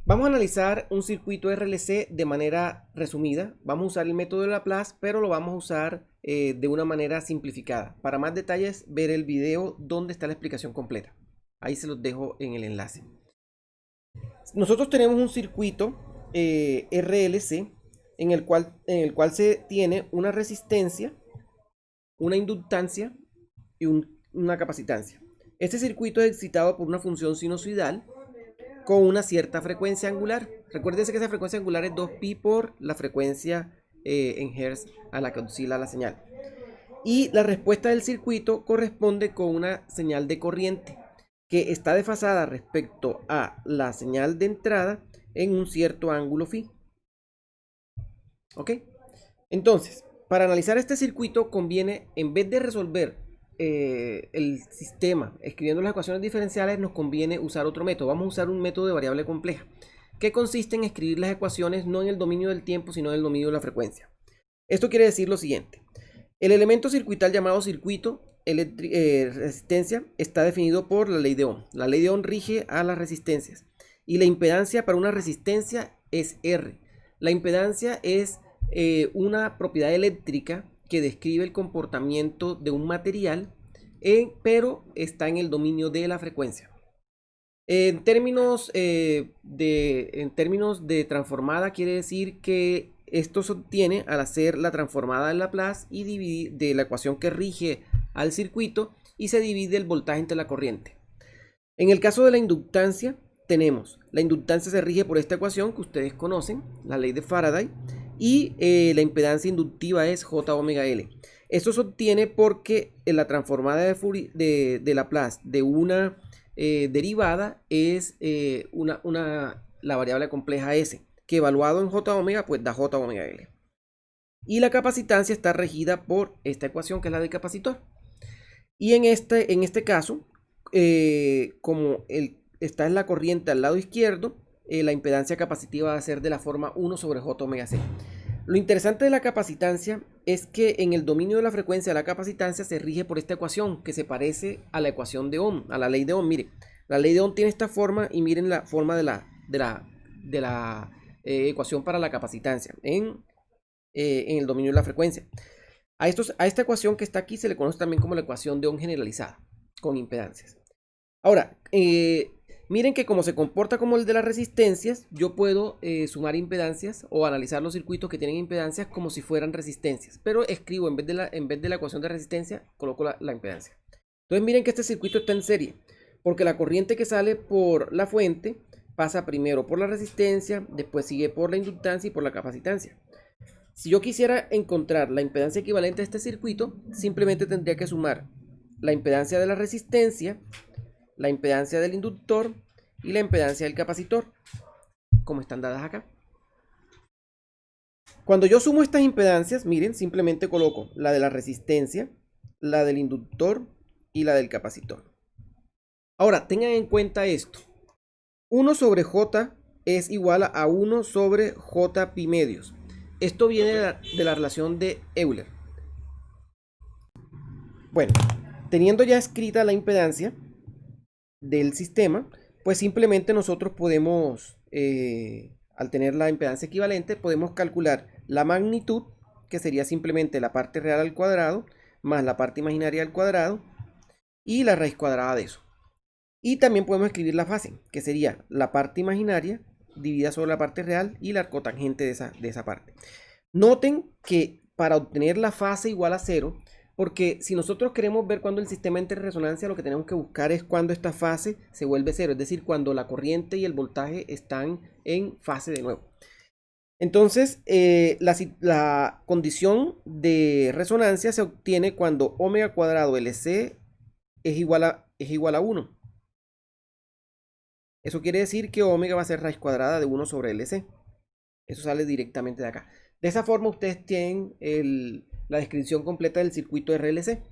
Vamos a analizar un circuito RLC de manera resumida. Vamos a usar el método de Laplace, pero lo vamos a usar de una manera simplificada. Para más detalles, ver el video donde está la explicación completa. Ahí se los dejo en el enlace. Nosotros tenemos un circuito RLC en el cual se tiene una resistencia, una inductancia y una capacitancia. Este circuito es excitado por una función sinusoidal con una cierta frecuencia angular. Recuérdense que esa frecuencia angular es 2pi por la frecuencia en Hz a la que oscila la señal. Y la respuesta del circuito corresponde con una señal de corriente que está desfasada respecto a la señal de entrada en un cierto ángulo phi. ¿Ok? Entonces, para analizar este circuito conviene, en vez de resolver el sistema escribiendo las ecuaciones diferenciales, nos conviene usar otro método. Vamos a usar un método de variable compleja que consiste en escribir las ecuaciones no en el dominio del tiempo, sino en el dominio de la frecuencia. Esto quiere decir lo siguiente: el elemento circuital llamado circuito resistencia está definido por la ley de Ohm. La ley de Ohm rige a las resistencias y la impedancia para una resistencia es R. La impedancia es una propiedad eléctrica que describe el comportamiento de un material, pero está en el dominio de la frecuencia. En términos de transformada, quiere decir que esto se obtiene al hacer la transformada en Laplace y dividir de la ecuación que rige al circuito y se divide el voltaje entre la corriente. En el caso de la inductancia, tenemos la inductancia se rige por esta ecuación que ustedes conocen, la ley de Faraday, y la impedancia inductiva es J omega L. Esto se obtiene porque la transformada de Laplace de una derivada es la variable compleja S, que evaluado en J omega, pues da J omega L. Y la capacitancia está regida por esta ecuación que es la del capacitor. Y en este caso, como está en la corriente al lado izquierdo, la impedancia capacitiva va a ser de la forma 1 sobre J omega C. Lo interesante de la capacitancia es que en el dominio de la frecuencia de la capacitancia se rige por esta ecuación que se parece a la ecuación de Ohm, a la ley de Ohm. Mire, la ley de Ohm tiene esta forma y miren la forma de la ecuación para la capacitancia en el dominio de la frecuencia. A esta ecuación que está aquí se le conoce también como la ecuación de Ohm generalizada con impedancias. Ahora, miren que como se comporta como el de las resistencias, yo puedo sumar impedancias o analizar los circuitos que tienen impedancias como si fueran resistencias. Pero escribo, en vez de la ecuación de resistencia, coloco la impedancia. Entonces miren que este circuito está en serie, porque la corriente que sale por la fuente pasa primero por la resistencia, después sigue por la inductancia y por la capacitancia. Si yo quisiera encontrar la impedancia equivalente a este circuito, simplemente tendría que sumar la impedancia de la resistencia, la impedancia del inductor y la impedancia del capacitor, como están dadas acá. Cuando yo sumo estas impedancias, miren, simplemente coloco la de la resistencia, la del inductor y la del capacitor. Ahora, tengan en cuenta esto. 1 sobre J es igual a 1 sobre J pi medios. Esto viene de la relación de Euler. Bueno, teniendo ya escrita la impedancia del sistema, pues simplemente nosotros podemos, al tener la impedancia equivalente, podemos calcular la magnitud, que sería simplemente la parte real al cuadrado, más la parte imaginaria al cuadrado, y la raíz cuadrada de eso. Y también podemos escribir la fase, que sería la parte imaginaria dividida sobre la parte real y la cotangente de esa parte. Noten que para obtener la fase igual a 0, porque si nosotros queremos ver cuando el sistema entra en resonancia, lo que tenemos que buscar es cuando esta fase se vuelve 0, es decir, cuando la corriente y el voltaje están en fase de nuevo. Entonces, la condición de resonancia se obtiene cuando omega cuadrado LC es igual a 1. Eso quiere decir que omega va a ser raíz cuadrada de 1 sobre LC. Eso sale directamente de acá. De esa forma ustedes tienen la descripción completa del circuito RLC.